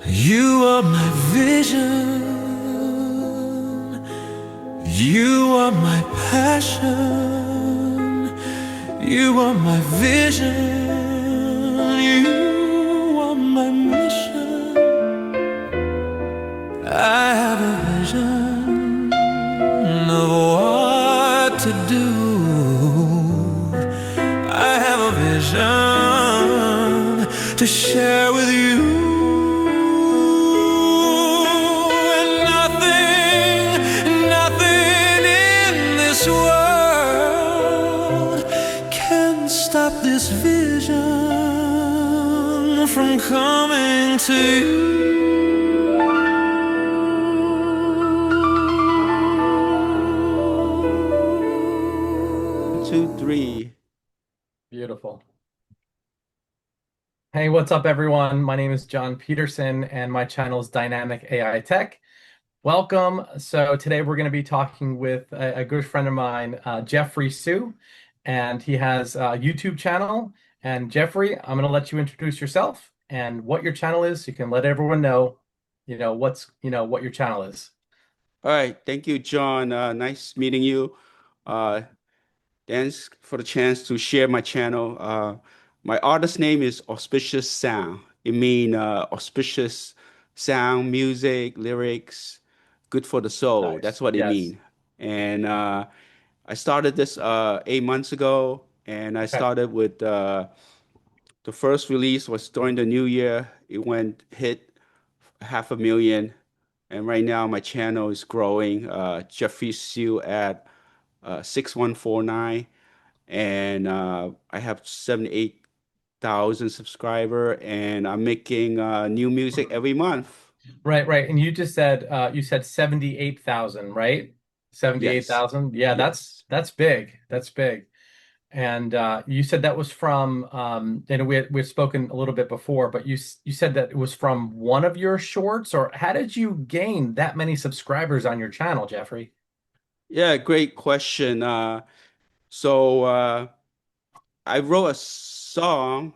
You are my vision. You are my passion. You are my vision. You are my mission. I have a vision of what to do. I have a vision to share with you. And nothing in this world can stop this vision from coming to you. 2, 3. Beautiful. Hey, what's up, everyone? My name is John Peterson, and my channel is Dynamic AI Tech. Welcome. So today we're going to be talking with a good friend of mine, Jeffrey Sue, and he has a YouTube channel. And Jeffrey, I'm going to let you introduce yourself and what your channel is, so you can let everyone know, what your channel is. All right. Thank you, John. Nice meeting you. Uh, Thanks for the chance to share my channel. My artist name is Auspicious Sound. It means auspicious sound, music, lyrics, good for the soul. Nice. That's what it Yes. means. And I started this 8 months ago, and I Okay. started with the first release was during the new year. It went hit 500,000. And right now my channel is growing. Jeffrey Sue at 6149, and I have 78,000 subscriber, and I'm making new music every month. Right, right. And you said 78,000, right? Yes, 78,000. Yeah, yes. that's big. That's big. And you said that was from and we've spoken a little bit before, but you said that it was from one of your shorts, or how did you gain that many subscribers on your channel, Jeffrey? Yeah, great question. So I wrote a song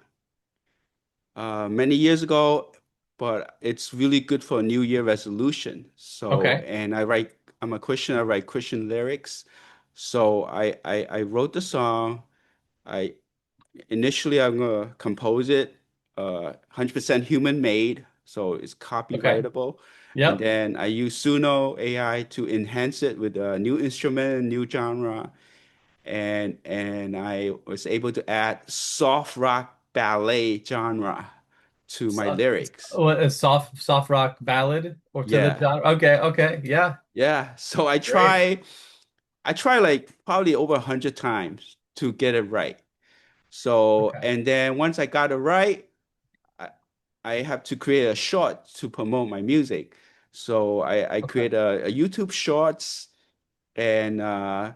many years ago, but it's really good for a New Year resolution. So, Okay. and I'm a Christian, I write Christian lyrics. So I wrote the song. I Initially I'm gonna compose it, 100% human made, so it's Okay. copyrightable. And Yep. then I use Suno AI to enhance it with a new instrument, new genre, and I was able to add soft rock ballet genre to my So, lyrics. a soft rock ballad or to the Yeah, genre. Okay, okay. Yeah. yeah. So Great. I try like probably over 100 times to get it right. So, Okay. and then once I got it right, I, I have to create a short to promote my music. So I Okay. create a YouTube shorts, and I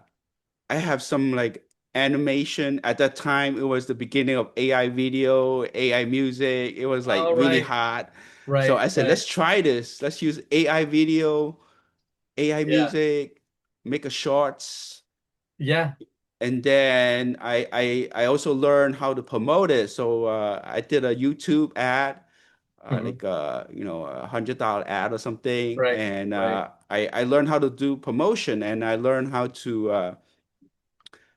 have some like animation. At that time, it was the beginning of AI video, AI music. It was like All really right. hot. So Right, I said, right. let's try this. Let's use AI video, AI Yeah. music, make a shorts. Yeah. And then I also learned how to promote it. So I did a YouTube ad, Mhm. like $100 ad or something, Right, and right. I learned how to do promotion, and I learned how to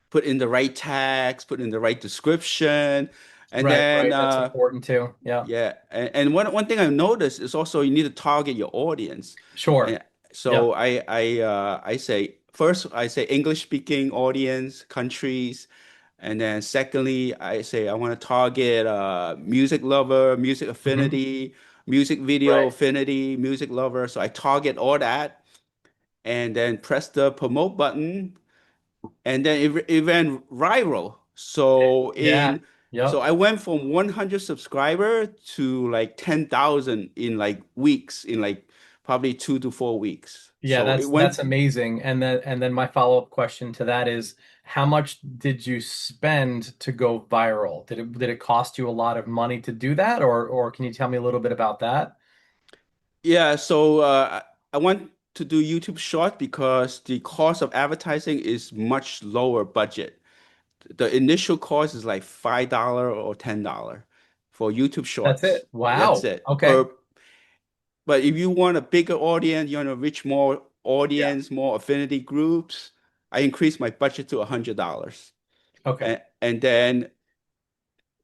put in the right tags, put in the right description, and Right, then right. That's important too. Yeah. yeah, and one thing I noticed is also you need to target your audience, Sure. and so Yep. I say first I say English speaking audience countries. And then secondly, I say I want to target music lover, music Hmm. affinity, music video Right. affinity, music lover. So I target all that and then press the promote button, and then it ran viral. Yeah. So Yep. I went from 100 subscriber to like 10,000 in like weeks, in like probably 2 to 4 weeks. Yeah, So it that's went. amazing. And then my follow-up question to that is, how much did you spend to go viral? Did it cost you a lot of money to do that, or can you tell me a little bit about that? Yeah, so I want to do YouTube Short because the cost of advertising is much lower budget. The initial cost is like $5 or $10 for YouTube That's Shorts. it. That's Wow. it Okay. per. but if you want a bigger audience, you want to reach more Yeah. audience, more affinity groups, I increased my budget to $100. Okay. And then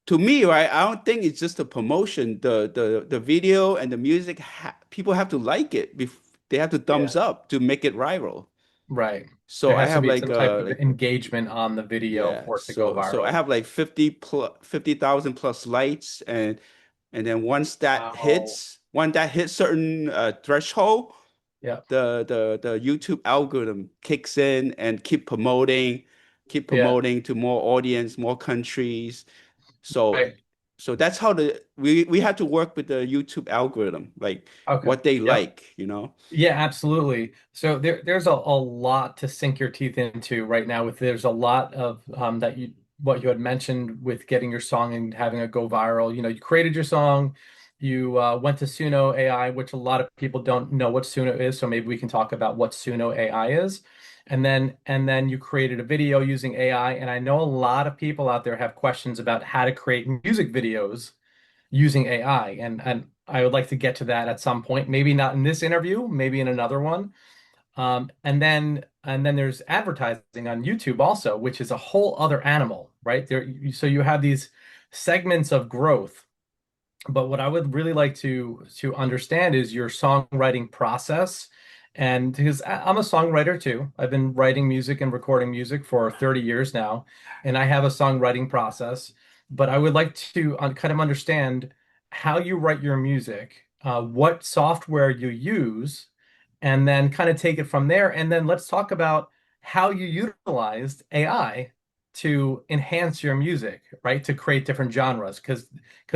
to me, right, I don't think it's just a promotion. The video and the music people have to like it. They have to Yeah. thumbs up to make it viral. Right. So There I has to have be some type of like engagement on the video yeah, for it to go so I viral. have like 50,000 plus likes, and then Wow. once that hits certain threshold, Yeah. the YouTube algorithm kicks in and keep Yeah. promoting to more audience, more countries. So Right. so that's how we have to work with the YouTube algorithm, like Okay. what they Yep. like, you know. Yeah, absolutely. So there's a lot to sink your teeth into right now with there's a lot of that you what you had mentioned with getting your song and having it go viral. You created your song, you went to Suno AI, which a lot of people don't know what Suno is, so maybe we can talk about what Suno AI is. And then you created a video using AI, and I know a lot of people out there have questions about how to create music videos using AI. And I would like to get to that at some point. Maybe not in this interview, maybe in another one. And then there's advertising on YouTube also, which is a whole other animal, right? So you have these segments of growth. But what I would really like to understand is your songwriting process. And because I'm a songwriter too. I've been writing music and recording music for 30 years now, and I have a songwriting process. But I would like to kind of understand how you write your music, what software you use, and then kind of take it from there. And then let's talk about how you utilized AI to enhance your music, right? To create different genres. Because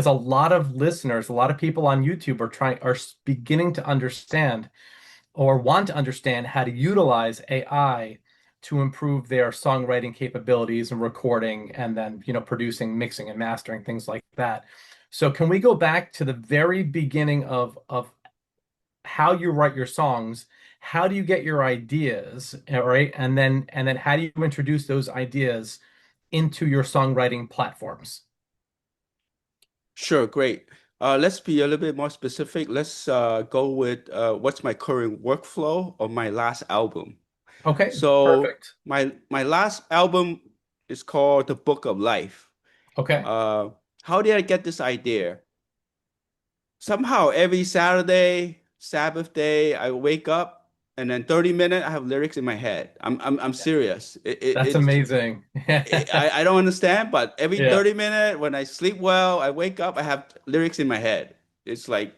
a lot of listeners, a lot of people on YouTube are beginning to understand or want to understand how to utilize AI to improve their songwriting capabilities and recording and then, producing, mixing and mastering, things like that. So can we go back to the very beginning of how you write your songs? How do you get your ideas, all right? And then how do you introduce those ideas into your songwriting platforms? Sure, great. Let's be a little bit more specific. Let's go with what's my current workflow of my last album. Okay, So perfect. my last album is called The Book of Life. Okay. Uh, how did I get this idea? Somehow every Saturday, Sabbath day, I wake up and then 30 minutes I have lyrics in my head. I'm serious. That's amazing. I don't understand, but every Yeah, 30 minutes when I sleep well, I wake up, I have lyrics in my head. It's like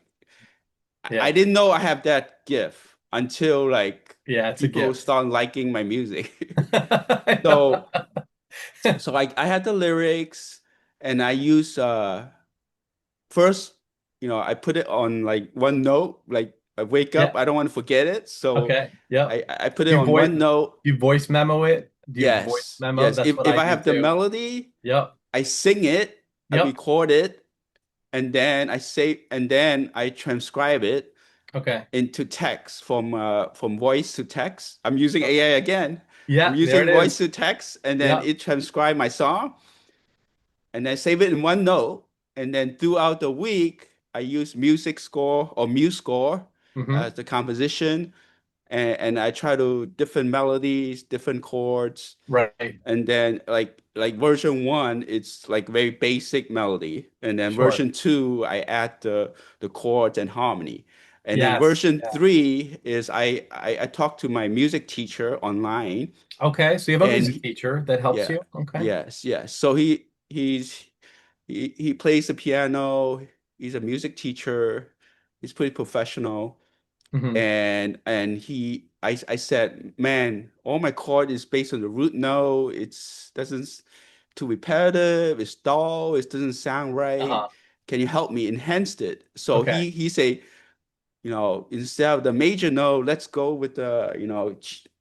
I yeah, didn't know I have that gift until like yeah, it's a people gift. start liking my music. I know. So I had the lyrics and I use first, I put it on like one note, like I wake Yeah, up, I don't want to forget it. So okay. Yep. I put it Do you on voice one note. do you voice memo it? Do you voice Yes, memo? yes. That's what If I I do have the too. melody, Yep. I sing it, I Yep. record it, and then I transcribe it Okay. into text from voice to text. I'm using AI Okay. again. I'm Yeah, there using it voice is. to text, and then Yep. it transcribe my song, and then save it in one note. And then throughout the week, I use music score or muse score Hmm. as the composition, and I try to different melodies, different chords. Right. And then like version one, it's like very basic melody. And then Sure. version two, I add the chords and harmony. And then Yes. version Yeah. three is I talk to my music teacher online, Okay. So you have a and music teacher that helps yeah, you. Okay. yes. So he plays the piano. He's a music teacher. He's pretty professional. Hmm. I said, man, all my chord is based on the root note. It's doesn't too repetitive. It's dull. It doesn't sound right. Uh-huh. Can you help me enhance it? So Okay. he say, instead of the major note, let's go with the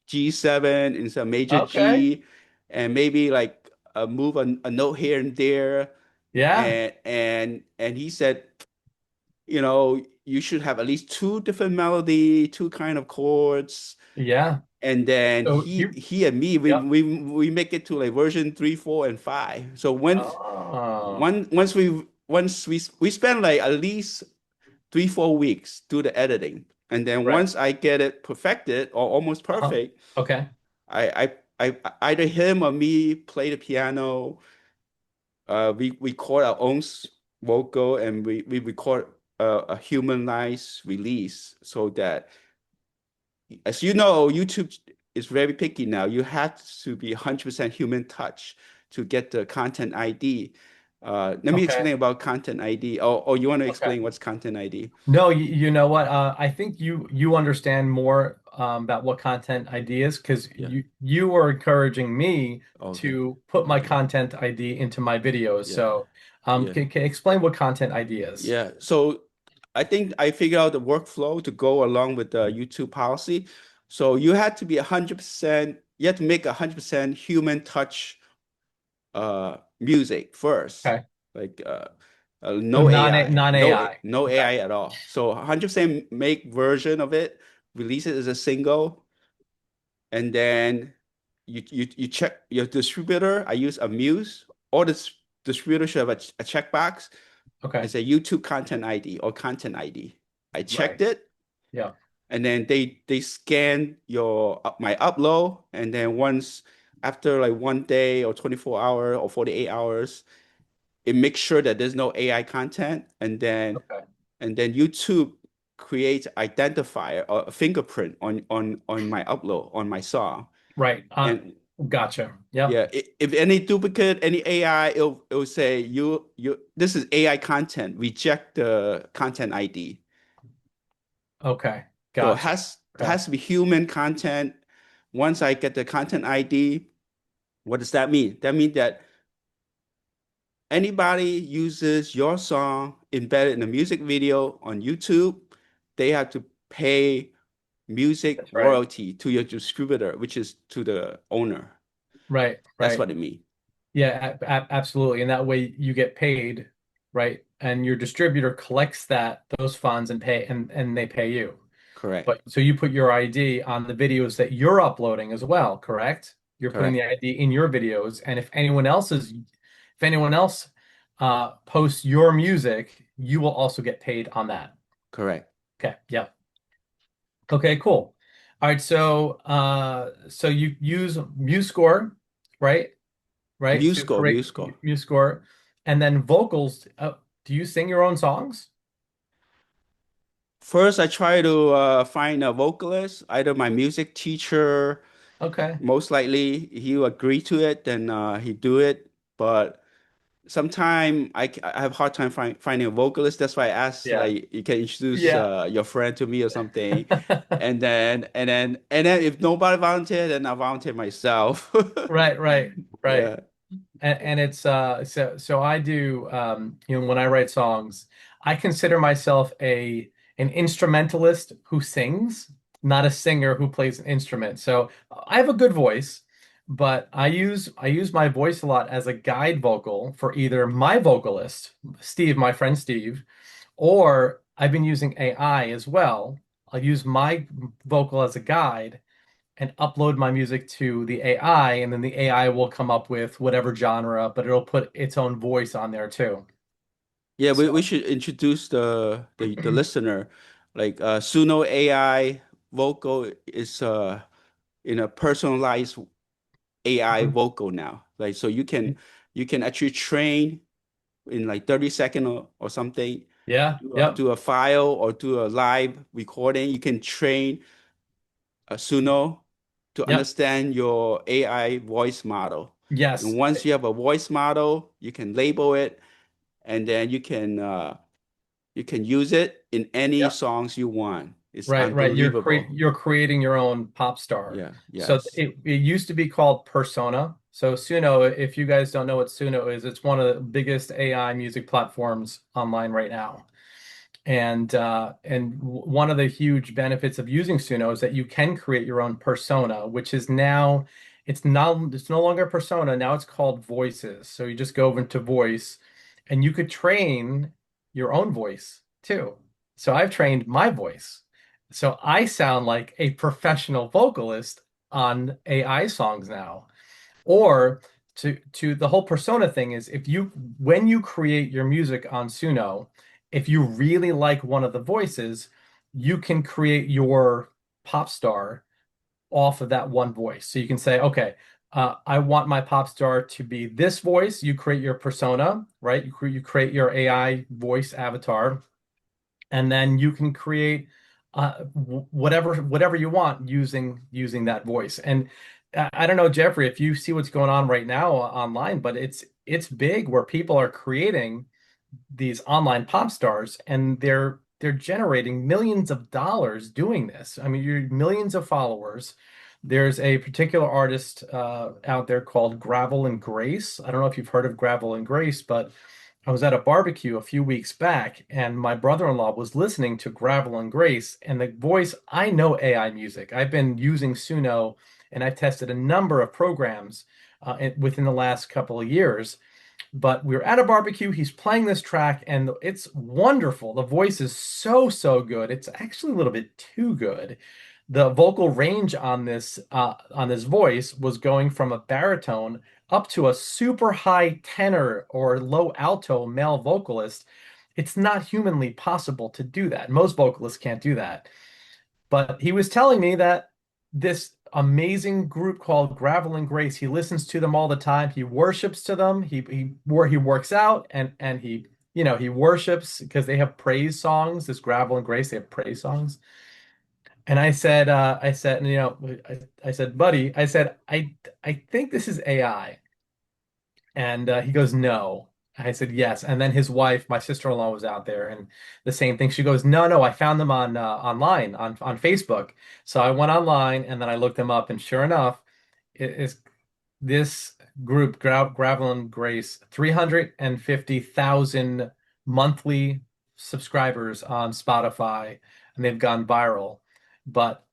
G7 instead of major Okay. G, and maybe like move a note here and there. Yeah. And he said, you should have at least two different melody, two kind of chords. Yeah. And then So he and me, yep. we make it to like version three, four, and five. So Oh. once we spend like at least 3, 4 weeks, do the editing. And then Right. once I get it perfected or almost Uh-huh. perfect, Okay. I either him or me play the piano. We record our own vocal, and we record a humanized release so that, as you know, YouTube is very picky now. You have to be 100% human touch to get the content ID. Let me Okay. explain about content ID. Or you want to Okay. explain what's content ID? No, you know what? I think you understand more about what content ID is because Yeah. you were encouraging me Okay. to put my Okay. content ID into my videos. Yeah. So, Yeah. can explain what content ID is? Yeah. So I think I figured out the workflow to go along with the YouTube policy. So you had to be 100%, you had to make 100% human touch music first. Okay. Like So no AI, non AI. no Okay. AI at all. So 100% make version of it, release it as a single, and then you check your distributor. I use Amuse. All the distributors should have a checkbox. Okay. It's a YouTube content ID or content ID. I Right. checked it, Yeah. and then they scan your my upload, and then once after like 1 day or 24 hours or 48 hours, it makes sure that there's no AI content, Okay. and then YouTube creates identifier or a fingerprint on my upload on my song. Right. And Gotcha. Yep. yeah, if any duplicate, any AI, it'll say you this is AI content. Reject the content ID. Okay. So Gotcha. it Okay. has to be human content. Once I get the content ID, what does that mean? That means that anybody uses your song embedded in a music video on YouTube, they have to pay music That's right. royalty to your distributor, which is to the owner. Right. That's Right. what it means. Yeah, absolutely. And that way you get paid, right? And your distributor collects those funds and they pay you. Correct. But so you put your ID on the videos that you're uploading as well, correct? You're putting the Correct. ID in your videos, and if anyone else posts your music, you will also get paid on that. Correct. Okay, yeah. Okay, cool. All right, so you use MuseScore, right? Right, to Musical, create musical. MuseScore, and then vocals. Do you sing your own songs? First, I try to find a vocalist, either my music teacher, Okay. most likely he will agree to it, then he do it. But sometimes I have hard time finding a vocalist. That's why I asked, Yeah. like, you can introduce Yeah. your friend to me or something. And then if nobody volunteer, then I volunteer myself. Right, right, right. Yeah, And it's so I do when I write songs, I consider myself a an instrumentalist who sings, not a singer who plays an instrument. So I have a good voice, but I use my voice a lot as a guide vocal for either my vocalist, Steve, my friend Steve, or I've been using AI as well. I'll use my vocal as a guide and upload my music to the AI, and then the AI will come up with whatever genre, but it'll put its own voice on there too. yeah. We So, should introduce the listener, like Suno AI vocal is in a personalized AI Mhm. vocal now. Like so you can actually train in like 30 seconds or something, Yeah, yep, do a file or do a live recording. You can train a Suno to yep, understand your AI voice model. And yes, once you have a voice model, you can label it, and then you can use it in any yep. songs you want. It's Right, right. unbelievable. You're creating your own pop star. Yeah, So yes. it used to be called Persona. So Suno, if you guys don't know what Suno is, it's one of the biggest AI music platforms online right now. And one of the huge benefits of using Suno is that you can create your own persona, which is now it's no longer persona, now it's called voices. So you just go over into voice and you could train your own voice too. So I've trained my voice. So I sound like a professional vocalist on AI songs now. Or to the whole persona thing is if you when you create your music on Suno, if you really like one of the voices, you can create your pop star off of that one voice. So you can say, okay, I want my pop star to be this voice. You create your persona, right? You create your AI voice avatar, and then you can create whatever you want using that voice. And I don't know, Jeffrey, if you see what's going on right now online, but it's big where people are creating these online pop stars and they're generating millions of dollars doing this. I mean, you're millions of followers. There's a particular artist out there called Gravel and Grace. I don't know if you've heard of Gravel and Grace, but I was at a barbecue a few weeks back and my brother-in-law was listening to Gravel and Grace and the voice, I know AI music. I've been using Suno and I've tested a number of programs within the last couple of years. But we were at a barbecue. He's playing this track, and it's wonderful. The voice is so good. It's actually a little bit too good. The vocal range on this voice was going from a baritone up to a super high tenor or low alto male vocalist. It's not humanly possible to do that. Most vocalists can't do that. But he was telling me that this amazing group called Gravel and Grace, he listens to them all the time. He worships to them. He works out and he he worships because they have praise songs. This Gravel and Grace, they have praise songs. And I said, I said, buddy, I think this is AI. And he goes, no. I said, yes. And then his wife, my sister-in-law, was out there, and the same thing. She goes, no, no, I found them on online on Facebook. So I went online and then I looked them up, and sure enough, it is this group, Gravel and Grace, 350,000 monthly subscribers on Spotify, and they've gone viral. But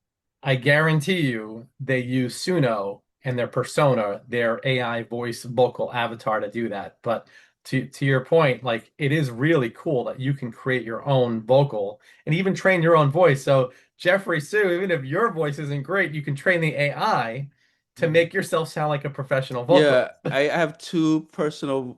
I guarantee you they use Suno and their persona, their AI voice vocal avatar to do that. But to your point, like it is really cool that you can create your own vocal and even train your own voice. So Jeffrey Sue, even if your voice isn't great, you can train the AI to Mhm. make yourself sound like a professional Yeah, vocalist. I have two personal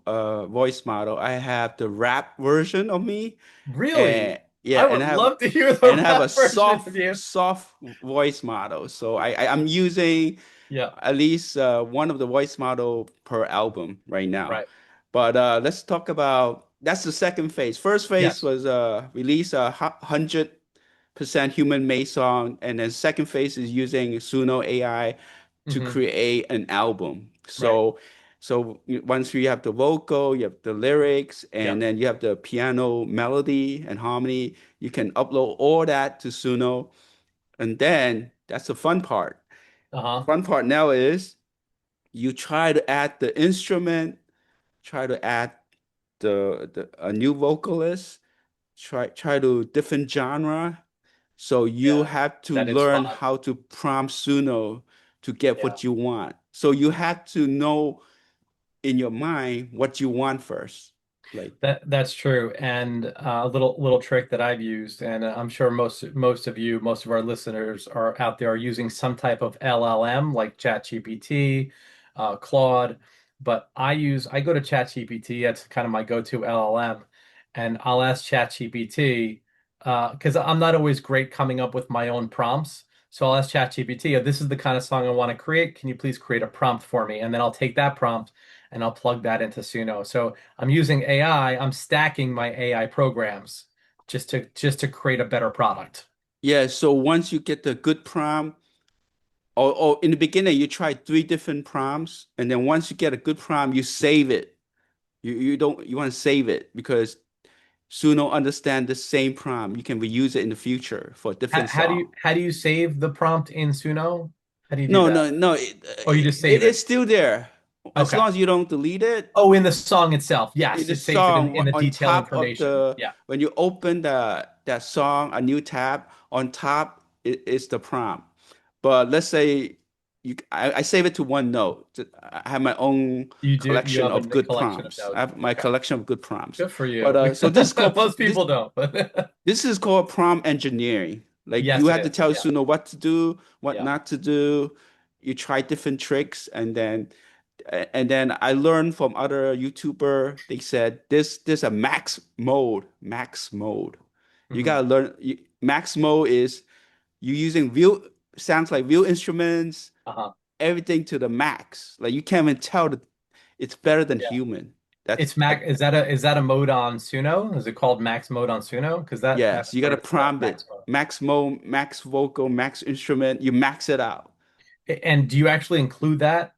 voice model. I have the rap version of me, and Really? yeah, I would love to hear and the I have a rap version of you. soft voice model. So I'm using Yeah, at least one of the voice model per album right now. right. But let's talk about that's the second phase. First phase Yes. was release 100% human-made song, and then second phase is using Suno AI to Hmm. create an album. Right. Once you have the vocal, you have the lyrics, Yeah. and then you have the piano melody and harmony, you can upload all that to Suno, and then that's the fun part. Uh-huh. Fun part now is you try to add the instrument, try to add the a new vocalist, try to different genre. So you Yeah. have to That is learn fun. how to prompt Suno to get Yeah. what you want. So you have to know in your mind what you want first. Like, That's true. And a little trick that I've used, and I'm sure most of our listeners are out there are using some type of LLM like ChatGPT, Claude. But I go to ChatGPT. That's kind of my go-to LLM, and I'll ask ChatGPT because I'm not always great coming up with my own prompts. So I'll ask ChatGPT, oh, this is the kind of song I want to create. Can you please create a prompt for me? And then I'll take that prompt and I'll plug that into Suno. So I'm using AI, I'm stacking my AI programs just to create a better product. yeah, so once you get the good prompt, or in the beginning, you try three different prompts, and then once you get a good prompt, you save it. You don't you want to save it because Suno understand the same prompt. You can reuse it in the future for a different song. How do you save the prompt in Suno? How do you do No, that? no, no. Oh, you just It save is it. still there. As Okay. long as you don't delete it, Oh, in the song itself. in Yes, the it saves it song in the on detail top of information. the Yeah. when you open that song, a new tab on top is the prompt. But let's say I save it to one note. I have my own You collection have of a good collection of prompts. I notes. have my Okay. collection of good prompts. Good for But you. so this is called Most people don't, but this is called prompt engineering. Like you yes, it have to is. tell Yeah. Suno what to do, what Yeah. not to do. You try different tricks, and then And then I learned from other YouTuber. They said this a max mode. You Hmm. gotta learn. Max mode is you using real sounds like real instruments, Uh-huh. everything to the max. Like you can't even tell that it's better than Yeah. human. It's Mac. Is that a mode on Suno? Is it called Max mode on Suno? Because that I've Yes, you gotta heard it's prompt Max it. mode. Max mode, max vocal, max instrument. You max it out. And do you actually include that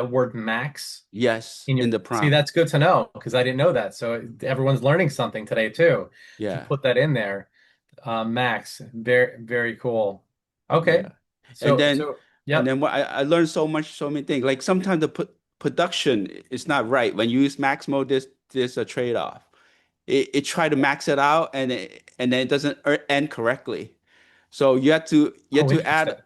word max Yes, in in your? the See, prompt. that's good to know because I didn't know that. So everyone's learning something today too. If you Yeah. put that in there, max, very very cool. Okay, Yeah. And so then so yep. what I learned so many things. Like sometimes the production is not right. When you use max mode, there's a trade-off. It try to max it out and then it doesn't end correctly. So you have Oh, to interesting.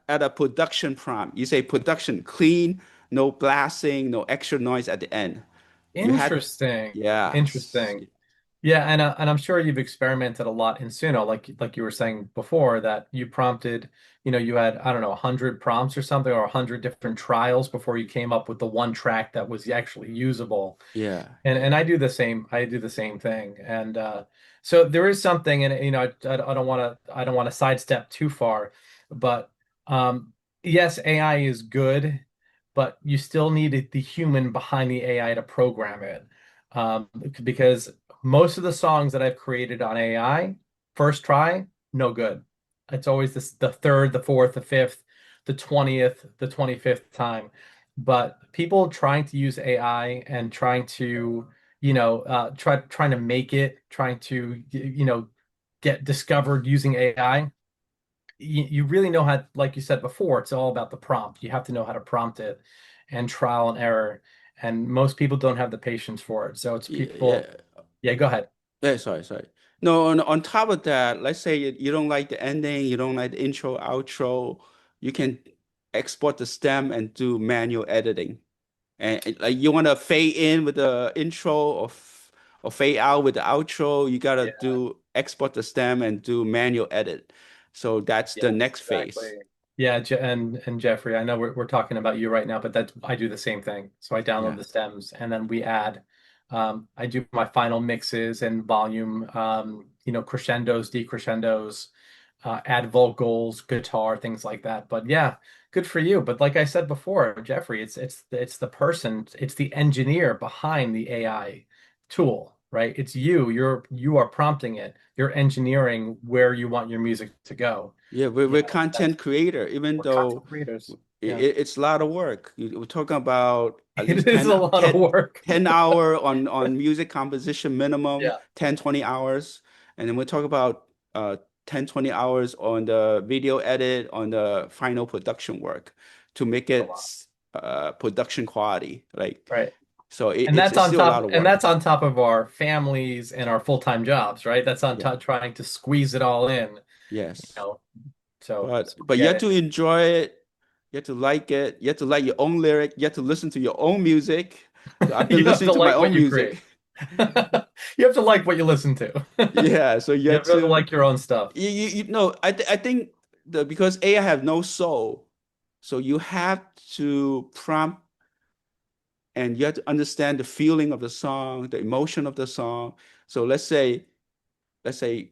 add a production prompt. You say production clean, no blasting, no extra noise at the end. You had Interesting. yes. Interesting. Yeah, and I'm sure you've experimented a lot in Suno, like you were saying before, that you prompted, you had, I don't know, 100 prompts or something, or 100 different trials before you came up with the one track that was actually usable. Yeah. And Yeah. I do the same. I do the same thing. And so there is something, and I don't want to sidestep too far, but um, yes, AI is good, but you still need the human behind the AI to program it, because most of the songs that I've created on AI, first try, no good. It's always the third, the fourth, the fifth, the 20th, the 25th time. But people trying to use AI and trying to, trying to make it, trying to, get discovered using AI, you really know how, like you said before, it's all about the prompt. You have to know how to prompt it and trial and error. And most people don't have the patience for it. So it's Yeah. people, yeah, go ahead. Yeah, sorry. No, on top of that, let's say you don't like the ending, you don't like the intro, outro, you can export the stem and do manual editing. And like you want to fade in with the intro or fade out with the outro, you gotta Yeah. do export the stem and do manual edit. So that's the Yes, next exactly. phase. Yeah, and Jeffrey, I know we're talking about you right now, but that's I do the same thing. So I download Yeah. the stems and then we add I do my final mixes and volume crescendos, decrescendos, add vocals, guitar, things like that. But yeah, good for you. But like I said before, Jeffrey, it's the person, it's the engineer behind the AI tool, right? It's you. You are prompting it. You're engineering where you want your music to go. Yeah, we're content creator, even We're content though creators. Yeah. it's a lot of work. We're talking about at least It is a lot of work. 10 hour on music composition minimum, Yeah. 10 20 hours. And then we talk about 10 20 hours on the video edit, on the final production work to make It's a it lot. production quality. Like Right. so And that's it's on still a top lot of and work. that's on top of our families and our full-time jobs, right? That's on Yeah. top trying to squeeze it all in, you Yes. know. So But you yeah, have to enjoy it. You have to like it. You have to like your own lyric. You have to listen to your own music. So I've been you have listening to to my like what own you create. music. You have to like what you listen to. Yeah, so you You have have to to like your own stuff. you know I think the because AI have no soul, so you have to prompt and you have to understand the feeling of the song, the emotion of the song. So let's say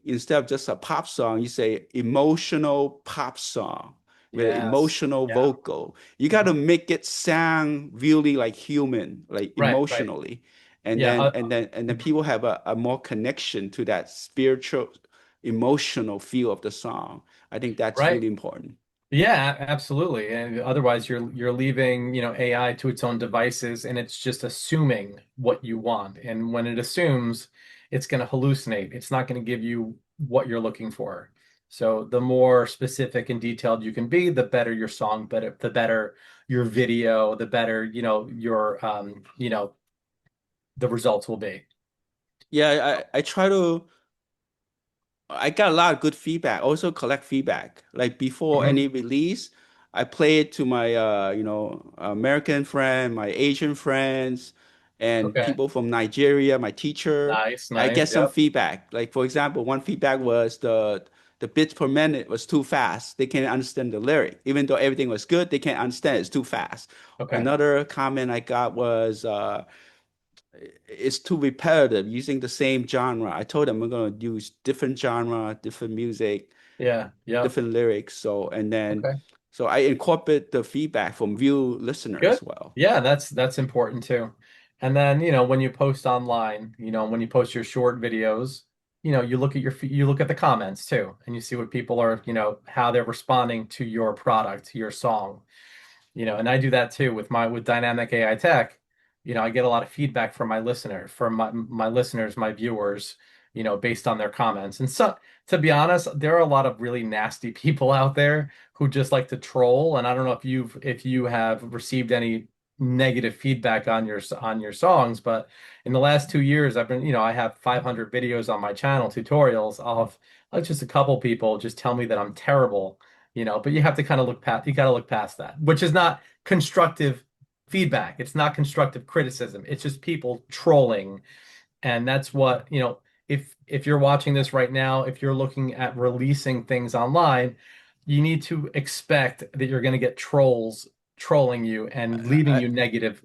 instead of just a pop song, you say emotional pop song with an Yes. emotional Yeah. vocal. You got Mhm. to make it sound really like human, like Right, right. emotionally. Yeah. And then Mhm. people have a more connection to that spiritual, emotional feel of the song. I think that's Right. really important. Yeah, absolutely. And otherwise you're leaving, AI to its own devices and it's just assuming what you want. And when it assumes, it's going to hallucinate. It's not going to give you what you're looking for. So the more specific and detailed you can be, the better your song, but the better your video, the better, your the results will be. Yeah, I try to I got a lot of good feedback. Also collect feedback. Like before Mhm. any release, I play it to my American friend, my Asian friends, and Okay. people from Nigeria, my teacher. Nice, I get nice. some Yep. feedback. Like for example, one feedback was the bits per minute was too fast. They can't understand the lyric. Even though everything was good, they can't understand it's too fast. Okay. Another comment I got was it's too repetitive using the same genre. I told them we're gonna use different genre, different music, Yeah. Yep. different lyrics. So and then Okay. so I incorporate the feedback from view listener Good. as well. Yeah, that's important too. And then, when you post online, when you post your short videos, you look at you look at the comments too, and you see what people are, how they're responding to your product, to your song. And I do that too with dynamic AI tech. I get a lot of feedback from my listeners, my viewers, based on their comments. And so, to be honest, there are a lot of really nasty people out there who just like to troll. And I don't know if you have received any negative feedback on your songs, but in the last 2 years, I have 500 videos on my channel, tutorials of just a couple people just tell me that I'm terrible. But you have to kind of you got to look past that, which is not constructive feedback. It's not constructive criticism. It's just people trolling. And that's what, if you're watching this right now, if you're looking at releasing things online, you need to expect that you're going to get trolls trolling you and leaving I, you negative,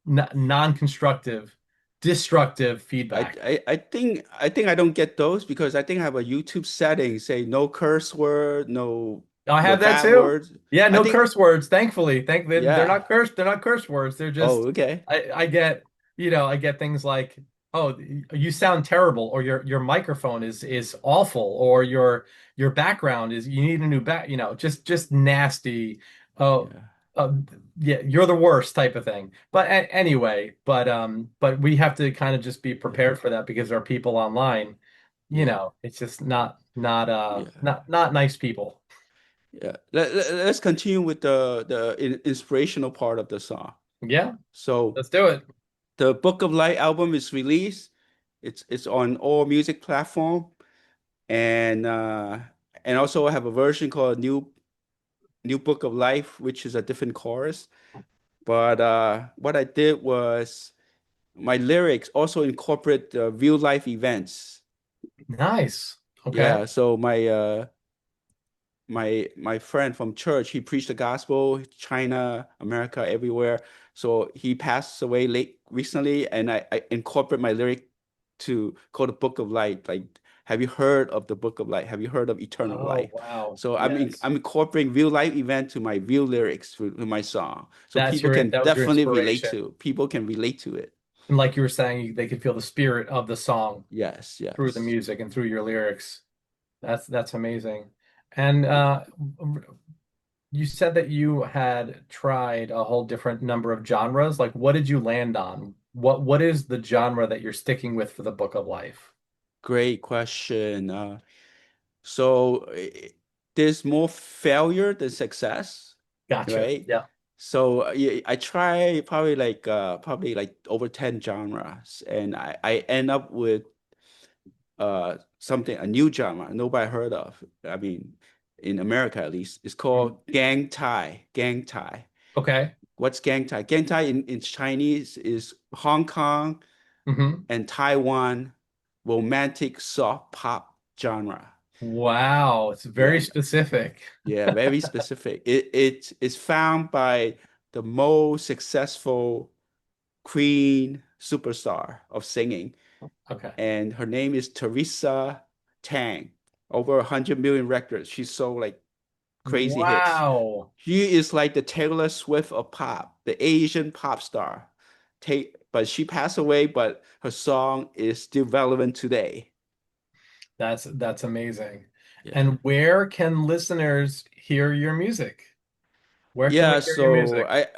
non-constructive, destructive feedback. I think I don't get those because I think I have a YouTube setting say no curse word, I no have that bad too. words. Yeah, I no think curse words, thankfully. They're yeah. not cursed, they're not curse words. They're Oh, just okay. I get, I get things like, "Oh, you sound terrible," or your microphone is awful, or your background is you need a new just nasty. Oh, Yeah. uh, yeah, you're the worst type of thing. But anyway, but we have to kind of just be Yeah. prepared for that because there are people online, Yeah. it's just not Yeah. not nice people. Yeah. Let's continue with the inspirational part of the song. Yeah, So let's do it. the Book of Light album is released. It's on all music platform and uh and also I have a version called New Book of Life, which is a different chorus. But what I did was my lyrics also incorporate real life events. Nice. Okay. Yeah, so my friend from church, he preached the gospel, China, America, everywhere. So he passed away late recently, and I incorporate my lyric to call the Book of Light. Like, have you heard of the Book of Light? Have you heard of eternal Oh, life? wow. So Yes. I'm incorporating real life event to my real lyrics to my song. So That was your inspiration. people can relate to it. And like you were saying, they could feel the spirit of the song Yes, through the yes. music and through your lyrics. That's amazing. And you said that you had tried a whole different number of genres. Like, what did you land on? What is the genre that you're sticking with for the Book of Life? Great question. So there's more failure than success, Gotcha. right? Yeah. So yeah, I try probably like over 10 genres and I end up with something a new genre nobody heard of. I mean, in America at least, it's Mm. called gang tie. Gang tie. Okay. What's gang tie? Gang tie in Chinese is Hong Kong Hmm. and Taiwan romantic soft pop genre. Wow. It's very Yeah, specific. yeah, very specific. It is found by the most successful queen superstar of singing, Okay. and her name is Teresa Tang. Over 100 million records. She sold like crazy hits. Wow. She is like the Taylor Swift of pop, the Asian pop star. But she passed away, but her song is still relevant today. That's amazing. Yeah. And where can listeners hear your music? Where can we Yeah, hear your so music?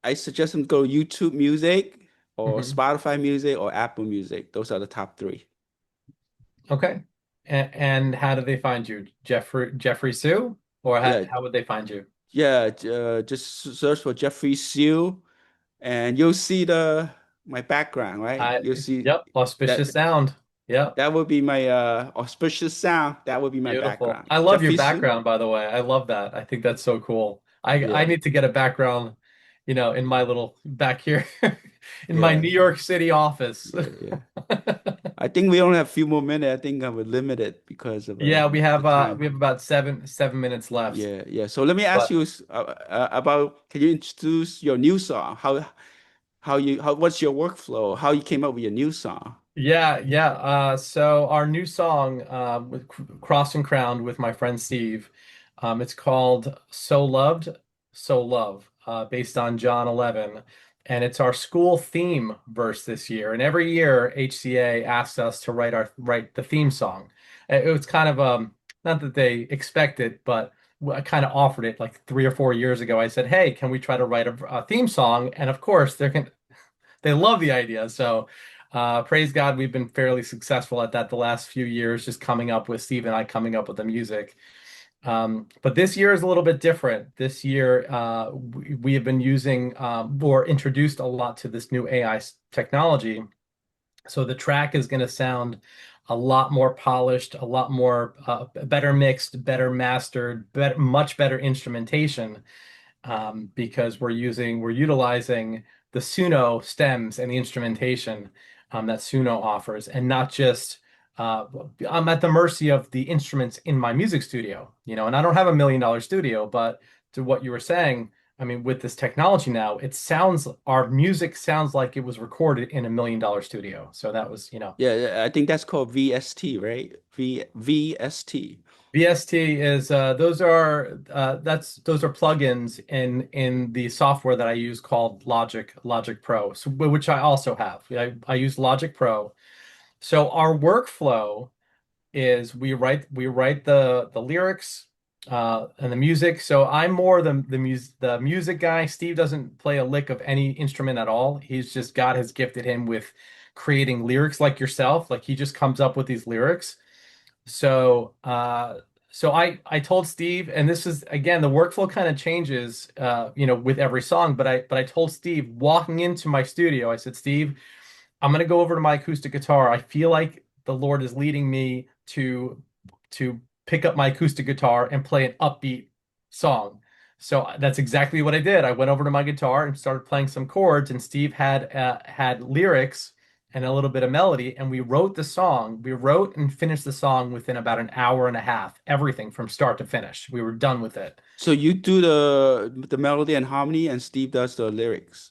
I suggest them go YouTube Music or Hmm. Spotify Music or Apple Music. Those are the top three. Okay. And how do they find you? Jeffrey Sue? Or Yeah, how would they find you? yeah. Just search for Jeffrey Seal, and you'll see the my background, right? I You'll see Yep, auspicious that sound. Yep. that would be my auspicious sound. That would be my Beautiful. background. I love your Jeffrey Seal. background, by the way. I love that. I think that's so cool. I Yeah, need to get a background, in my little back here in my yeah, New York City office. yeah, yeah. I think we only have a few more minutes. I think I would limit it because of Yeah, the time. we have about seven minutes left. Yeah, yeah. So let me ask But you about, can you introduce your new song? What's your workflow? How you came up with your new song? yeah. So our new song with Cross and Crowned with my friend Steve, it's called "So Loved, So Love," based on John 11, and it's our school theme verse this year. And every year, HCA asks us to write the theme song. It was kind of not that they expect it, but I kind of offered it like 3 or 4 years ago. I said, "Hey, can we try to write a theme song?" And of course, they love the idea. So, praise God, we've been fairly successful at that the last few years, just coming up with Steve and I coming up with the music. But this year is a little bit different. This year, we have been using or introduced a lot to this new AI technology. So the track is going to sound a lot more polished, a lot more better mixed, better mastered, much better instrumentation because we're utilizing the Suno stems and the instrumentation that Suno offers, and not just I'm at the mercy of the instruments in my music studio, and I don't have $1 million studio, but to what you were saying, I mean, with this technology now, our music sounds like it was recorded in $1 million studio. So that was, Yeah, yeah, I think that's called VST, right? VST. VST is those are plugins in the software that I use called Logic Pro, so, which I also have. I use Logic Pro. So our workflow is we write the lyrics and the music. So I'm more the music guy. Steve doesn't play a lick of any instrument at all. He's just God has gifted him with creating lyrics like yourself. Like he just comes up with these lyrics. So, I told Steve, and this is again the workflow kind of changes, with every song. But I told Steve walking into my studio, I said, Steve, I'm gonna go over to my acoustic guitar. I feel like the Lord is leading me to pick up my acoustic guitar and play an upbeat song. So that's exactly what I did. I went over to my guitar and started playing some chords, and Steve had lyrics and a little bit of melody, and we wrote the song. We wrote and finished the song within about an hour and a half, everything from start to finish. We were done with it. So you do the melody and harmony, and Steve does the lyrics.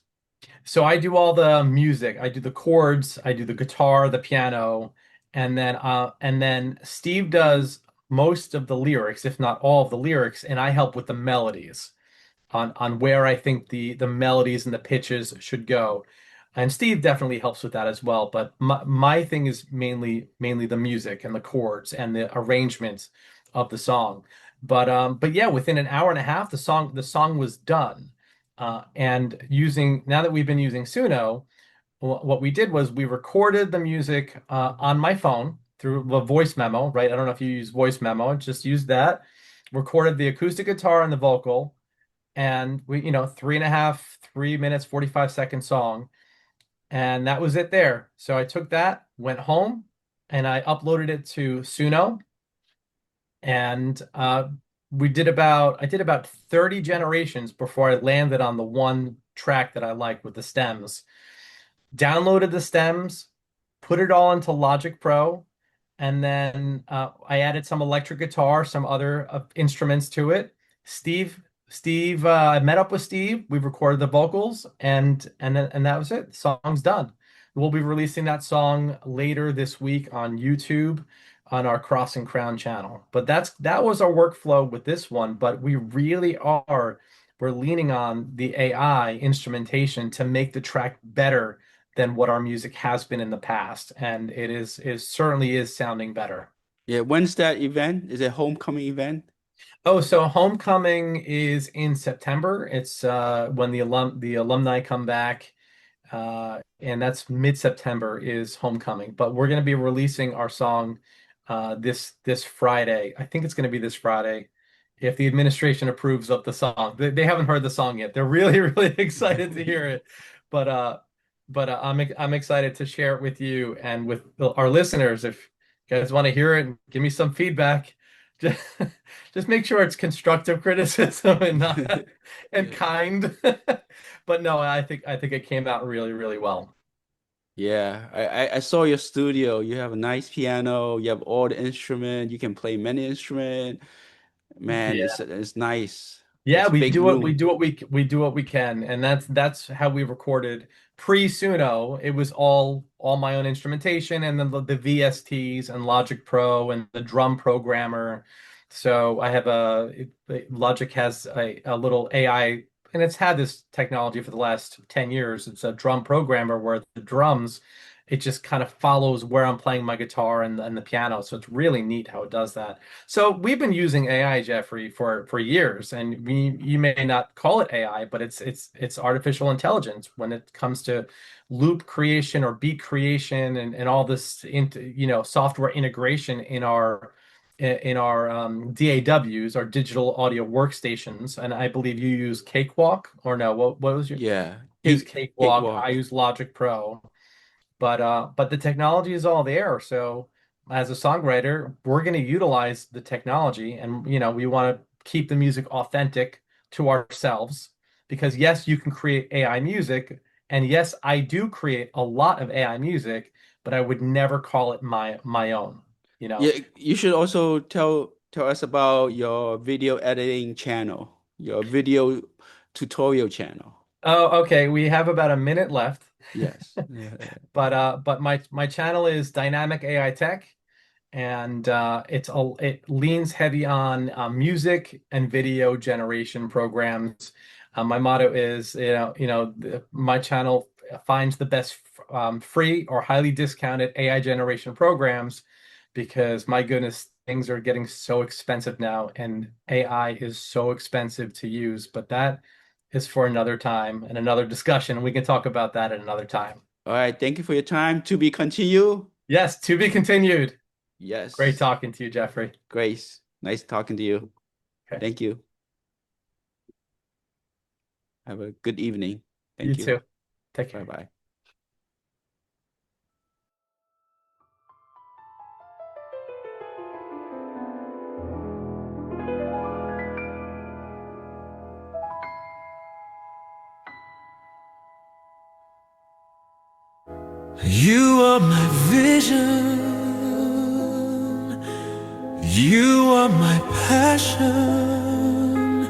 So I do all the music. I do the chords, I do the guitar, the piano, and then Steve does most of the lyrics, if not all of the lyrics, and I help with the melodies on where I think the melodies and the pitches should go. And Steve definitely helps with that as well, but my thing is mainly the music and the chords and the arrangements of the song. But yeah, within an hour and a half, the song was done. And using now that we've been using Suno, what we did was we recorded the music on my phone through a voice memo, right? I don't know if you use voice memo, just use that. Recorded the acoustic guitar and the vocal, and we, 3.5, 3 minutes, 45 second song, and that was it there. So I took that, went home, and I uploaded it to Suno, and I did about 30 generations before I landed on the one track that I liked with the stems. Downloaded the stems, put it all into Logic Pro, and then I added some electric guitar, some other instruments to it. Steve, I met up with Steve. We recorded the vocals, and that was it. The song's done. We'll be releasing that song later this week on YouTube on our Cross and Crown channel. But that was our workflow with this one. But we're leaning on the AI instrumentation to make the track better than what our music has been in the past, and it certainly is sounding better. Yeah, when's that event? Is it homecoming event? Oh, so homecoming is in September. It's when the alumni come back, and that's mid-September is homecoming. But we're going to be releasing our song this Friday. I think it's going to be this Friday, if the administration approves of the song. They haven't heard the song yet. They're really really excited to hear it, but I'm excited to share it with you and with our listeners. If you guys want to hear it, give me some feedback. Just, just make sure it's constructive criticism and not and Yeah. kind. But no, I think it came out really, really well. Yeah, I saw your studio. You have a nice piano. You have all the instrument. You can play many instrument. Man, Yeah. it's nice. Yeah, It's big room. we do what we can, and that's how we recorded pre-Suno. It was all my own instrumentation, and then the VSTs and Logic Pro and the drum programmer. So I have Logic has a little AI, and it's had this technology for the last 10 years. It's a drum programmer where the drums, it just kind of follows where I'm playing my guitar and the piano. So it's really neat how it does that. So we've been using AI, Jeffrey, for years, and you may not call it AI, but it's artificial intelligence when it comes to loop creation or beat creation and all this into software integration in our DAWs, our digital audio workstations. And I believe you use Cakewalk, or no, what was your Yeah, use Cakewalk? I cakewalk. use Logic Pro. But the technology is all there. So as a songwriter, we're going to utilize the technology, and we want to keep the music authentic to ourselves, because yes, you can create AI music, and yes, I do create a lot of AI music, but I would never call it my own, you know. Yeah, you should also tell us about your video editing channel, your video tutorial channel. Oh, okay. We have about a minute left. Yes. But my channel is Dynamic AI Tech, and it leans heavy on music and video generation programs. My motto is, my channel finds the best free or highly discounted AI generation programs, because my goodness, things are getting so expensive now, and AI is so expensive to use. But that is for another time and another discussion. We can talk about that at another time. All right. Thank you for your time. To be continued. Yes, to be continued. Great Yes. talking to you, Jeffrey. Grace, nice talking to you. Okay. Thank you. Have a good evening. You Thank you. too. Take care. Bye-bye. You are my vision, you are my passion,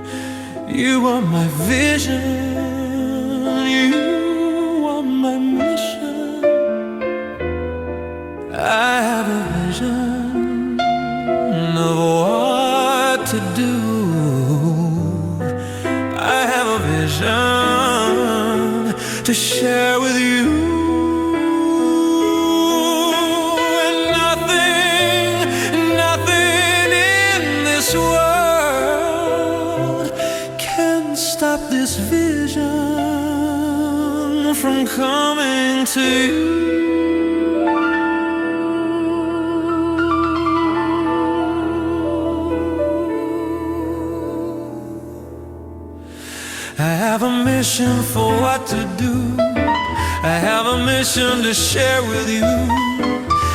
you are my vision, you are my mission. I have a vision of what to do. I have a vision to share with you. Stop this vision from coming to you. I have a mission for what to do. I have a mission to share with you.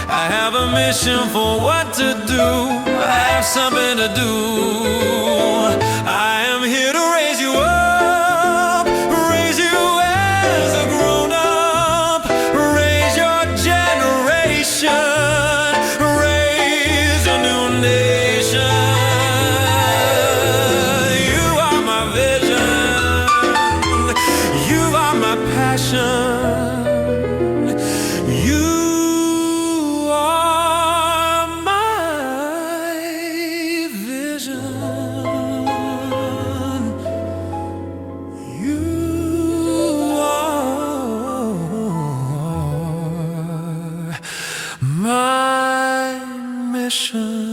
I have a mission for what to do. I have something to do. I am here to raise you up, raise you as a grown-up, raise your generation, raise a new nation. You are my vision, you are my passion. My mission.